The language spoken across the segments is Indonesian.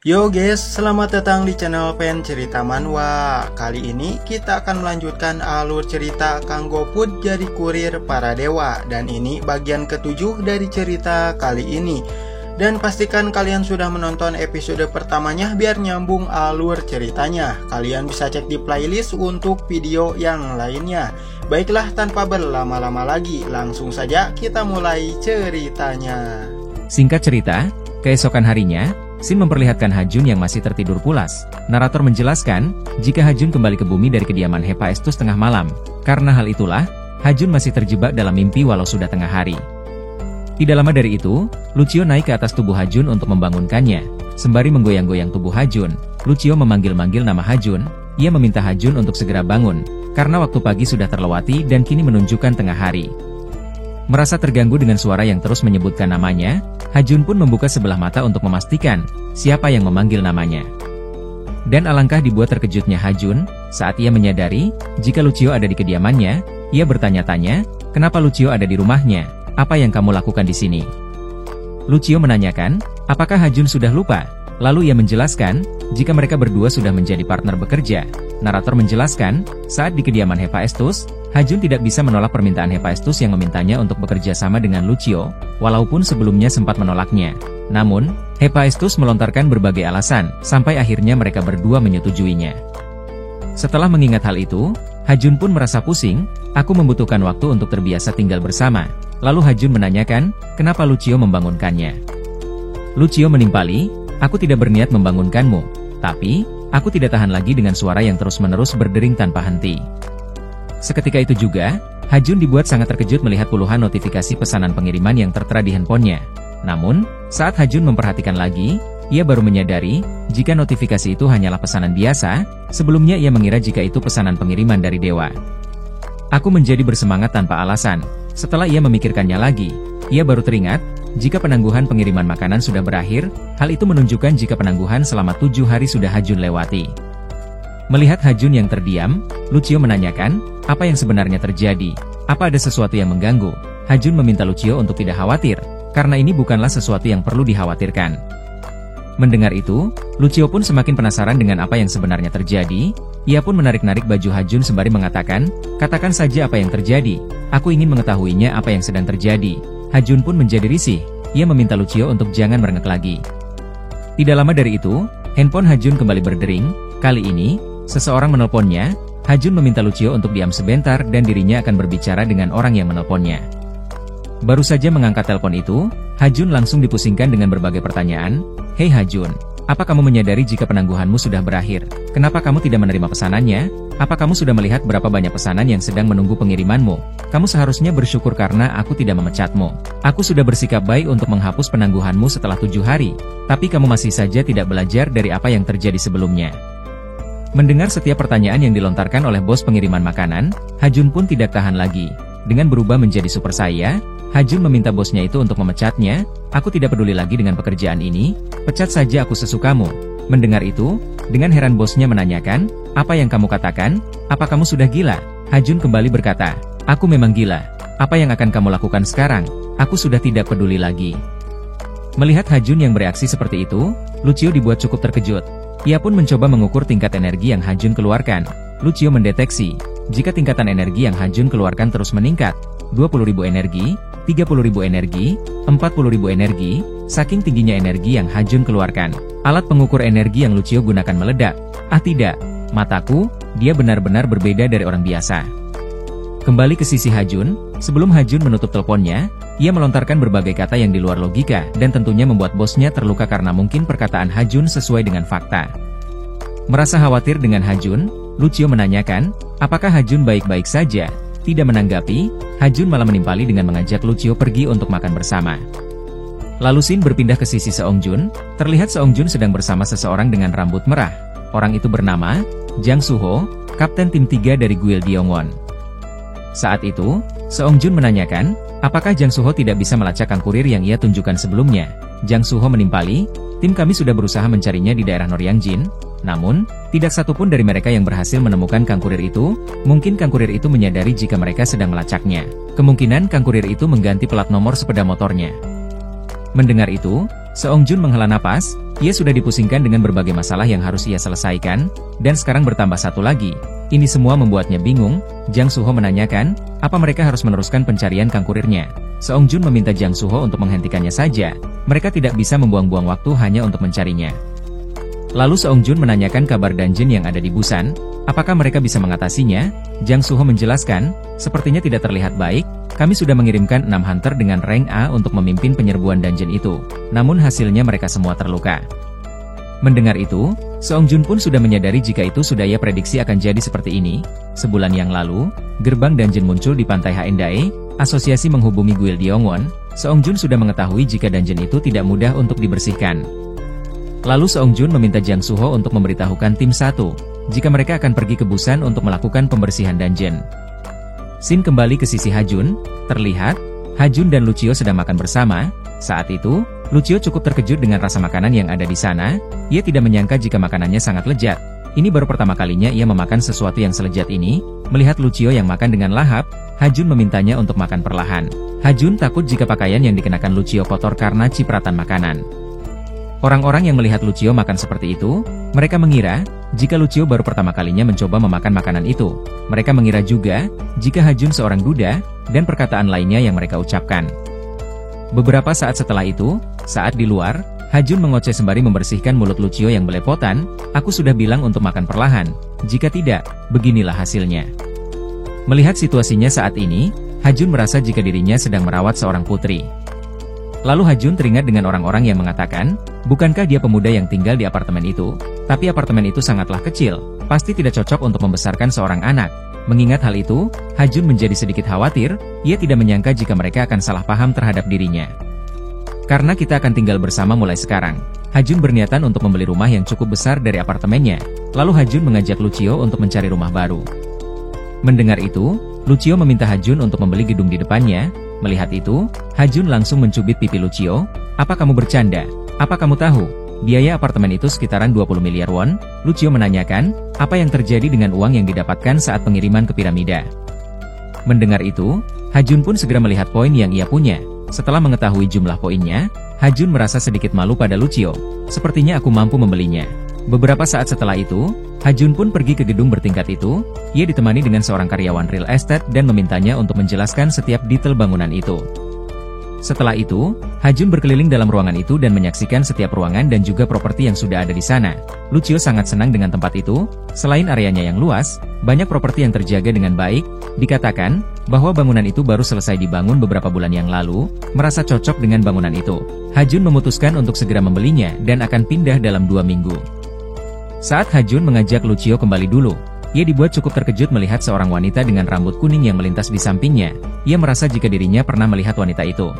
Yo guys, selamat datang di channel Pen Cerita Manhwa. Kali ini kita akan melanjutkan alur cerita Kang Go-put jadi kurir para dewa. Dan ini bagian ke-7 dari cerita kali ini. Dan pastikan kalian sudah menonton episode pertamanya biar nyambung alur ceritanya. Kalian bisa cek di playlist untuk video yang lainnya. Baiklah, tanpa berlama-lama lagi, langsung saja kita mulai ceritanya. Singkat cerita, keesokan harinya, Shin memperlihatkan Ha-jun yang masih tertidur pulas. Narator menjelaskan, jika Ha-jun kembali ke bumi dari kediaman Hephaestus tengah malam. Karena hal itulah, Ha-jun masih terjebak dalam mimpi walau sudah tengah hari. Tidak lama dari itu, Lucio naik ke atas tubuh Ha-jun untuk membangunkannya. Sembari menggoyang-goyang tubuh Ha-jun, Lucio memanggil-manggil nama Ha-jun. Ia meminta Ha-jun untuk segera bangun, karena waktu pagi sudah terlewati dan kini menunjukkan tengah hari. Merasa terganggu dengan suara yang terus menyebutkan namanya, Ha-jun pun membuka sebelah mata untuk memastikan siapa yang memanggil namanya. Dan alangkah dibuat terkejutnya Ha-jun saat ia menyadari jika Lucio ada di kediamannya. Ia bertanya-tanya, kenapa Lucio ada di rumahnya? Apa yang kamu lakukan di sini? Lucio menanyakan, apakah Ha-jun sudah lupa? Lalu ia menjelaskan, jika mereka berdua sudah menjadi partner bekerja. Narator menjelaskan, saat di kediaman Hephaestus, Ha-jun tidak bisa menolak permintaan Hephaestus yang memintanya untuk bekerja sama dengan Lucio, walaupun sebelumnya sempat menolaknya. Namun, Hephaestus melontarkan berbagai alasan, sampai akhirnya mereka berdua menyetujuinya. Setelah mengingat hal itu, Ha-jun pun merasa pusing. Aku membutuhkan waktu untuk terbiasa tinggal bersama. Lalu Ha-jun menanyakan, kenapa Lucio membangunkannya? Lucio menimpali, aku tidak berniat membangunkanmu, tapi aku tidak tahan lagi dengan suara yang terus-menerus berdering tanpa henti. Seketika itu juga, Ha-jun dibuat sangat terkejut melihat puluhan notifikasi pesanan pengiriman yang tertera di handphonenya. Namun, saat Ha-jun memperhatikan lagi, ia baru menyadari jika notifikasi itu hanyalah pesanan biasa. Sebelumnya ia mengira jika itu pesanan pengiriman dari dewa. Aku menjadi bersemangat tanpa alasan. Setelah ia memikirkannya lagi, ia baru teringat jika penangguhan pengiriman makanan sudah berakhir. Hal itu menunjukkan jika penangguhan selama 7 hari sudah Ha-jun lewati. Melihat Ha-jun yang terdiam, Lucio menanyakan, apa yang sebenarnya terjadi? Apa ada sesuatu yang mengganggu? Ha-jun meminta Lucio untuk tidak khawatir, karena ini bukanlah sesuatu yang perlu dikhawatirkan. Mendengar itu, Lucio pun semakin penasaran dengan apa yang sebenarnya terjadi. Ia pun menarik-narik baju Ha-jun sembari mengatakan, katakan saja apa yang terjadi. Aku ingin mengetahuinya apa yang sedang terjadi. Ha-jun pun menjadi risih. Ia meminta Lucio untuk jangan merengek lagi. Tidak lama dari itu, handphone Ha-jun kembali berdering. Kali ini, seseorang menelponnya. Ha-jun meminta Lucio untuk diam sebentar dan dirinya akan berbicara dengan orang yang menelponnya. Baru saja mengangkat telepon itu, Ha-jun langsung dipusingkan dengan berbagai pertanyaan. Hei Ha-jun, apa kamu menyadari jika penangguhanmu sudah berakhir? Kenapa kamu tidak menerima pesanannya? Apa kamu sudah melihat berapa banyak pesanan yang sedang menunggu pengirimanmu? Kamu seharusnya bersyukur karena aku tidak memecatmu. Aku sudah bersikap baik untuk menghapus penangguhanmu setelah 7 hari. Tapi kamu masih saja tidak belajar dari apa yang terjadi sebelumnya. Mendengar setiap pertanyaan yang dilontarkan oleh bos pengiriman makanan, Ha-jun pun tidak tahan lagi. Dengan berubah menjadi super saya, Ha-jun meminta bosnya itu untuk memecatnya. Aku tidak peduli lagi dengan pekerjaan ini, pecat saja aku sesukamu. Mendengar itu, dengan heran bosnya menanyakan, apa yang kamu katakan? Apa kamu sudah gila? Ha-jun kembali berkata, aku memang gila. Apa yang akan kamu lakukan sekarang? Aku sudah tidak peduli lagi. Melihat Ha-jun yang bereaksi seperti itu, Lucio dibuat cukup terkejut. Ia pun mencoba mengukur tingkat energi yang Ha-jun keluarkan. Lucio mendeteksi, jika tingkatan energi yang Ha-jun keluarkan terus meningkat, 20.000 energi, 30.000 energi, 40.000 energi, saking tingginya energi yang Ha-jun keluarkan. Alat pengukur energi yang Lucio gunakan meledak. Ah tidak, mataku, dia benar-benar berbeda dari orang biasa. Kembali ke sisi Ha-jun, sebelum Ha-jun menutup teleponnya, ia melontarkan berbagai kata yang di luar logika dan tentunya membuat bosnya terluka karena mungkin perkataan Ha-jun sesuai dengan fakta. Merasa khawatir dengan Ha-jun, Lucio menanyakan, apakah Ha-jun baik-baik saja? Tidak menanggapi, Ha-jun malah menimpali dengan mengajak Lucio pergi untuk makan bersama. Lalu Shin berpindah ke sisi Seongjun. Terlihat Seongjun sedang bersama seseorang dengan rambut merah. Orang itu bernama Jang Suho, kapten tim 3 dari Guild Yongwon. Saat itu, Seongjun menanyakan, apakah Jang Suho tidak bisa melacak kang kurir yang ia tunjukkan sebelumnya? Jang Suho menimpali, tim kami sudah berusaha mencarinya di daerah Noryangjin. Namun, tidak satupun dari mereka yang berhasil menemukan kang kurir itu. Mungkin kang kurir itu menyadari jika mereka sedang melacaknya. Kemungkinan kang kurir itu mengganti plat nomor sepeda motornya. Mendengar itu, Seongjun menghela napas, ia sudah dipusingkan dengan berbagai masalah yang harus ia selesaikan, dan sekarang bertambah satu lagi. Ini semua membuatnya bingung. Jang Suho menanyakan, apa mereka harus meneruskan pencarian kang kurirnya. Seongjun meminta Jang Suho untuk menghentikannya saja, mereka tidak bisa membuang-buang waktu hanya untuk mencarinya. Lalu Seongjun menanyakan kabar dungeon yang ada di Busan, apakah mereka bisa mengatasinya? Jang Suho menjelaskan, sepertinya tidak terlihat baik, kami sudah mengirimkan 6 hunter dengan rank A untuk memimpin penyerbuan dungeon itu, namun hasilnya mereka semua terluka. Mendengar itu, Seongjun pun sudah menyadari jika itu sudah ia prediksi akan jadi seperti ini. Sebulan yang lalu, gerbang dungeon muncul di pantai Haendae, asosiasi menghubungi Guild Yongwon. Seongjun sudah mengetahui jika dungeon itu tidak mudah untuk dibersihkan. Lalu Seongjun meminta Jang Suho untuk memberitahukan tim 1, jika mereka akan pergi ke Busan untuk melakukan pembersihan dungeon. Scene kembali ke sisi Hajun, terlihat, Hajun dan Lucio sedang makan bersama. Saat itu, Lucio cukup terkejut dengan rasa makanan yang ada di sana, ia tidak menyangka jika makanannya sangat lezat. Ini baru pertama kalinya ia memakan sesuatu yang selezat ini. Melihat Lucio yang makan dengan lahap, Hajun memintanya untuk makan perlahan. Hajun takut jika pakaian yang dikenakan Lucio kotor karena cipratan makanan. Orang-orang yang melihat Lucio makan seperti itu, mereka mengira, jika Lucio baru pertama kalinya mencoba memakan makanan itu. Mereka mengira juga, jika Hajun seorang duda, dan perkataan lainnya yang mereka ucapkan. Beberapa saat setelah itu, saat di luar, Hajun mengoceh sembari membersihkan mulut Lucio yang belepotan, aku sudah bilang untuk makan perlahan, jika tidak, beginilah hasilnya. Melihat situasinya saat ini, Hajun merasa jika dirinya sedang merawat seorang putri. Lalu Hajun teringat dengan orang-orang yang mengatakan, bukankah dia pemuda yang tinggal di apartemen itu? Tapi apartemen itu sangatlah kecil, pasti tidak cocok untuk membesarkan seorang anak. Mengingat hal itu, Hajun menjadi sedikit khawatir, ia tidak menyangka jika mereka akan salah paham terhadap dirinya. Karena kita akan tinggal bersama mulai sekarang, Hajun berniatan untuk membeli rumah yang cukup besar dari apartemennya. Lalu Hajun mengajak Lucio untuk mencari rumah baru. Mendengar itu, Lucio meminta Hajun untuk membeli gedung di depannya. Melihat itu, Hajun langsung mencubit pipi Lucio. Apa kamu bercanda? Apa kamu tahu? Biaya apartemen itu sekitaran 20 miliar won. Lucio menanyakan, apa yang terjadi dengan uang yang didapatkan saat pengiriman ke piramida. Mendengar itu, Hajun pun segera melihat poin yang ia punya. Setelah mengetahui jumlah poinnya, Hajun merasa sedikit malu pada Lucio. Sepertinya aku mampu membelinya. Beberapa saat setelah itu, Hajun pun pergi ke gedung bertingkat itu. Ia ditemani dengan seorang karyawan real estate dan memintanya untuk menjelaskan setiap detail bangunan itu. Setelah itu, Hajun berkeliling dalam ruangan itu dan menyaksikan setiap ruangan dan juga properti yang sudah ada di sana. Lucio sangat senang dengan tempat itu. Selain areanya yang luas, banyak properti yang terjaga dengan baik. Dikatakan bahwa bangunan itu baru selesai dibangun beberapa bulan yang lalu. Merasa cocok dengan bangunan itu, Hajun memutuskan untuk segera membelinya dan akan pindah dalam 2 minggu. Saat Hajun mengajak Lucio kembali dulu, ia dibuat cukup terkejut melihat seorang wanita dengan rambut kuning yang melintas di sampingnya. Ia merasa jika dirinya pernah melihat wanita itu.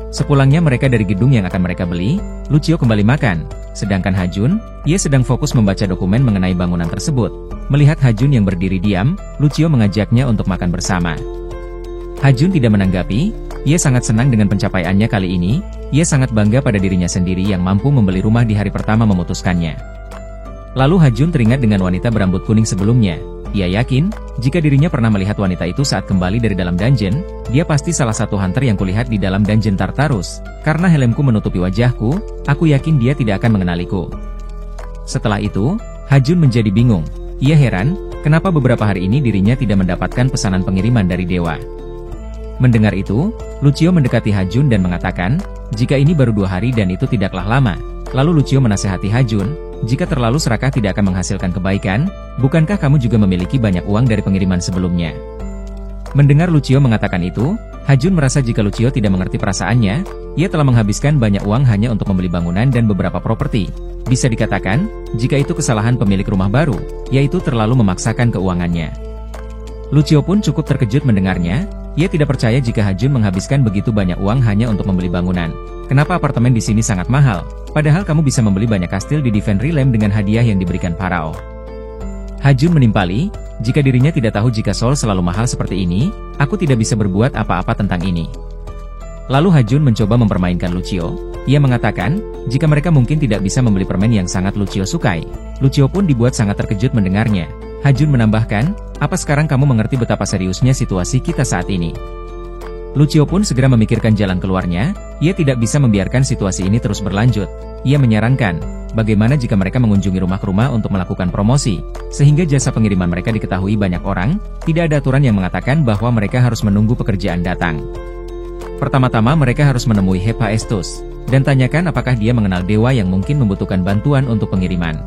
Sepulangnya mereka dari gedung yang akan mereka beli, Lucio kembali makan. Sedangkan Hajun, ia sedang fokus membaca dokumen mengenai bangunan tersebut. Melihat Hajun yang berdiri diam, Lucio mengajaknya untuk makan bersama. Hajun tidak menanggapi, ia sangat senang dengan pencapaiannya kali ini. Ia sangat bangga pada dirinya sendiri yang mampu membeli rumah di hari pertama memutuskannya. Lalu Hajun teringat dengan wanita berambut kuning sebelumnya. Ia yakin, jika dirinya pernah melihat wanita itu saat kembali dari dalam dungeon, dia pasti salah satu hunter yang kulihat di dalam dungeon Tartarus. Karena helmku menutupi wajahku, aku yakin dia tidak akan mengenaliku. Setelah itu, Hajun menjadi bingung. Ia heran, kenapa beberapa hari ini dirinya tidak mendapatkan pesanan pengiriman dari dewa. Mendengar itu, Lucio mendekati Hajun dan mengatakan, jika ini baru 2 hari dan itu tidaklah lama. Lalu Lucio menasehati Hajun, jika terlalu serakah tidak akan menghasilkan kebaikan, bukankah kamu juga memiliki banyak uang dari pengiriman sebelumnya? Mendengar Lucio mengatakan itu, Hajun merasa jika Lucio tidak mengerti perasaannya, ia telah menghabiskan banyak uang hanya untuk membeli bangunan dan beberapa properti. Bisa dikatakan, jika itu kesalahan pemilik rumah baru, yaitu terlalu memaksakan keuangannya. Lucio pun cukup terkejut mendengarnya, ia tidak percaya jika Hajun menghabiskan begitu banyak uang hanya untuk membeli bangunan. Kenapa apartemen di sini sangat mahal? Padahal kamu bisa membeli banyak kastil di Divine Realm dengan hadiah yang diberikan Parao. Hajun menimpali, jika dirinya tidak tahu jika Sol selalu mahal seperti ini, aku tidak bisa berbuat apa-apa tentang ini. Lalu Hajun mencoba mempermainkan Lucio. Ia mengatakan, jika mereka mungkin tidak bisa membeli permen yang sangat Lucio sukai. Lucio pun dibuat sangat terkejut mendengarnya. Hajun menambahkan, apa sekarang kamu mengerti betapa seriusnya situasi kita saat ini? Lucio pun segera memikirkan jalan keluarnya. Ia tidak bisa membiarkan situasi ini terus berlanjut. Ia menyarankan, bagaimana jika mereka mengunjungi rumah ke rumah untuk melakukan promosi, sehingga jasa pengiriman mereka diketahui banyak orang. Tidak ada aturan yang mengatakan bahwa mereka harus menunggu pekerjaan datang. Pertama-tama mereka harus menemui Hephaestus, dan tanyakan apakah dia mengenal dewa yang mungkin membutuhkan bantuan untuk pengiriman.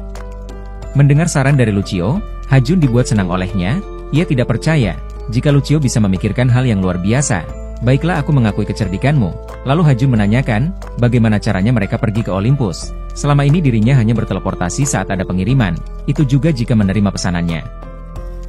Mendengar saran dari Lucio, Ha-jun dibuat senang olehnya. Ia tidak percaya jika Lucio bisa memikirkan hal yang luar biasa. Baiklah, aku mengakui kecerdikanmu. Lalu Ha-jun menanyakan, bagaimana caranya mereka pergi ke Olympus. Selama ini dirinya hanya berteleportasi saat ada pengiriman, itu juga jika menerima pesanannya.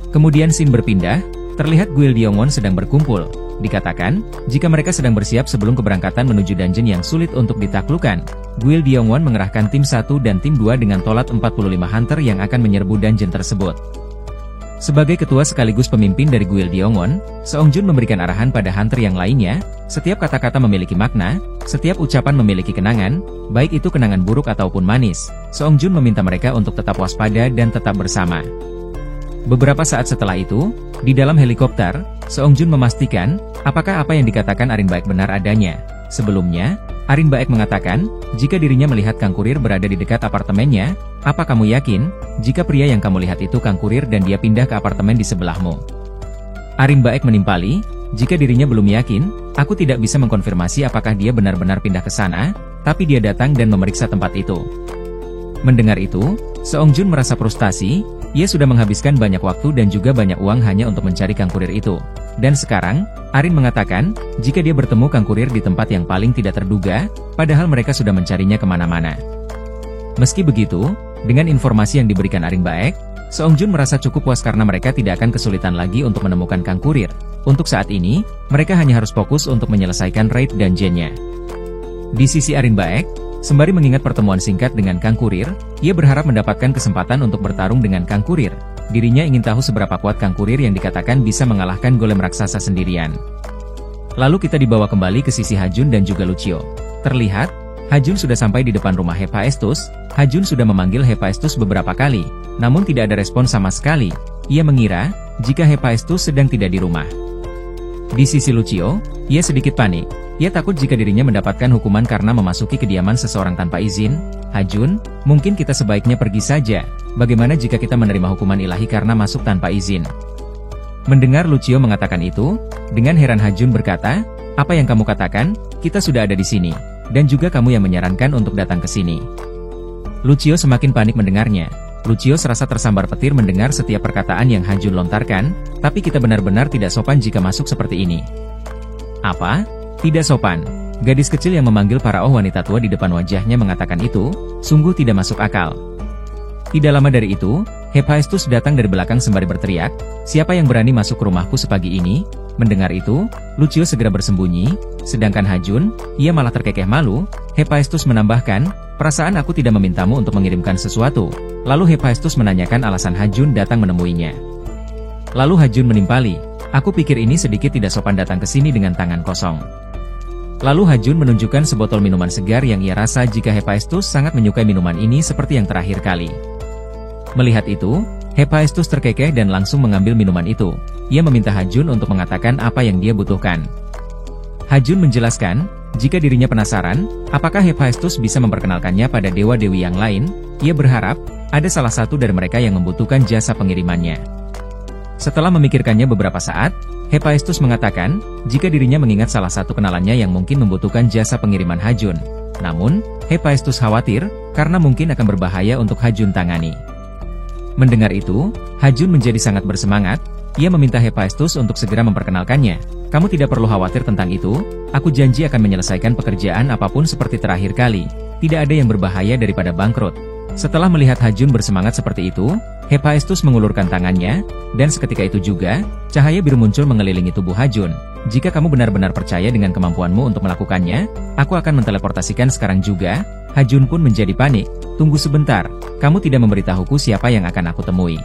Kemudian scene berpindah, terlihat Guil Dyongwon sedang berkumpul. Dikatakan, jika mereka sedang bersiap sebelum keberangkatan menuju dungeon yang sulit untuk ditaklukkan. Guil Dyongwon mengerahkan tim 1 dan tim 2 dengan tolat 45 hunter yang akan menyerbu dungeon tersebut. Sebagai ketua sekaligus pemimpin dari Guil Dyongwon, Seongjun memberikan arahan pada hunter yang lainnya. Setiap kata-kata memiliki makna, setiap ucapan memiliki kenangan, baik itu kenangan buruk ataupun manis. Seongjun meminta mereka untuk tetap waspada dan tetap bersama. Beberapa saat setelah itu, di dalam helikopter, Seongjun memastikan, apakah apa yang dikatakan Arin Baek benar adanya. Sebelumnya, Arin Baek mengatakan, jika dirinya melihat Kang Kurir berada di dekat apartemennya, apa kamu yakin, jika pria yang kamu lihat itu Kang Kurir dan dia pindah ke apartemen di sebelahmu? Arin Baek menimpali, jika dirinya belum yakin, aku tidak bisa mengkonfirmasi apakah dia benar-benar pindah ke sana, tapi dia datang dan memeriksa tempat itu. Mendengar itu, Seongjun merasa frustasi. Ia sudah menghabiskan banyak waktu dan juga banyak uang hanya untuk mencari Kang Kurir itu. Dan sekarang, Arin mengatakan, jika dia bertemu Kang Kurir di tempat yang paling tidak terduga, padahal mereka sudah mencarinya kemana-mana. Meski begitu, dengan informasi yang diberikan Arin Baek, Seongjun merasa cukup puas karena mereka tidak akan kesulitan lagi untuk menemukan Kang Kurir. Untuk saat ini, mereka hanya harus fokus untuk menyelesaikan raid dungeon-nya. Di sisi Arin Baek, sembari mengingat pertemuan singkat dengan Kang Kurir, ia berharap mendapatkan kesempatan untuk bertarung dengan Kang Kurir. Dirinya ingin tahu seberapa kuat Kang Kurir yang dikatakan bisa mengalahkan golem raksasa sendirian. Lalu kita dibawa kembali ke sisi Ha-jun dan juga Lucio. Terlihat, Ha-jun sudah sampai di depan rumah Hephaestus. Ha-jun sudah memanggil Hephaestus beberapa kali, namun tidak ada respon sama sekali. Ia mengira, jika Hephaestus sedang tidak di rumah. Di sisi Lucio, ia sedikit panik. Ia takut jika dirinya mendapatkan hukuman karena memasuki kediaman seseorang tanpa izin. Ha-jun, mungkin kita sebaiknya pergi saja. Bagaimana jika kita menerima hukuman ilahi karena masuk tanpa izin? Mendengar Lucio mengatakan itu, dengan heran Ha-jun berkata, apa yang kamu katakan? Kita sudah ada di sini. Dan juga kamu yang menyarankan untuk datang ke sini. Lucio semakin panik mendengarnya. Lucio serasa tersambar petir mendengar setiap perkataan yang Ha-jun lontarkan, tapi kita benar-benar tidak sopan jika masuk seperti ini. Apa? Tidak sopan. Gadis kecil yang memanggil para wanita tua di depan wajahnya mengatakan itu, sungguh tidak masuk akal. Tidak lama dari itu, Hephaestus datang dari belakang sembari berteriak, siapa yang berani masuk ke rumahku sepagi ini? Mendengar itu, Lucio segera bersembunyi, sedangkan Ha-jun, ia malah terkekeh malu. Hephaestus menambahkan, perasaan aku tidak memintamu untuk mengirimkan sesuatu. Lalu Hephaestus menanyakan alasan Ha-jun datang menemuinya. Lalu Ha-jun menimpali, aku pikir ini sedikit tidak sopan datang ke sini dengan tangan kosong. Lalu Ha-jun menunjukkan sebotol minuman segar yang ia rasa jika Hephaestus sangat menyukai minuman ini seperti yang terakhir kali. Melihat itu, Hephaestus terkekeh dan langsung mengambil minuman itu. Ia meminta Ha-jun untuk mengatakan apa yang dia butuhkan. Ha-jun menjelaskan, jika dirinya penasaran, apakah Hephaestus bisa memperkenalkannya pada dewa-dewi yang lain. Ia berharap, ada salah satu dari mereka yang membutuhkan jasa pengirimannya. Setelah memikirkannya beberapa saat, Hephaestus mengatakan, jika dirinya mengingat salah satu kenalannya yang mungkin membutuhkan jasa pengiriman Ha-jun. Namun, Hephaestus khawatir, karena mungkin akan berbahaya untuk Ha-jun tangani. Mendengar itu, Ha-jun menjadi sangat bersemangat. Ia meminta Hephaestus untuk segera memperkenalkannya. Kamu tidak perlu khawatir tentang itu, aku janji akan menyelesaikan pekerjaan apapun seperti terakhir kali. Tidak ada yang berbahaya daripada bangkrut. Setelah melihat Ha-jun bersemangat seperti itu, Hephaestus mengulurkan tangannya, dan seketika itu juga, cahaya biru muncul mengelilingi tubuh Ha-jun. Jika kamu benar-benar percaya dengan kemampuanmu untuk melakukannya, aku akan menteleportasikan sekarang juga. Ha-jun pun menjadi panik. Tunggu sebentar, kamu tidak memberitahuku siapa yang akan aku temui.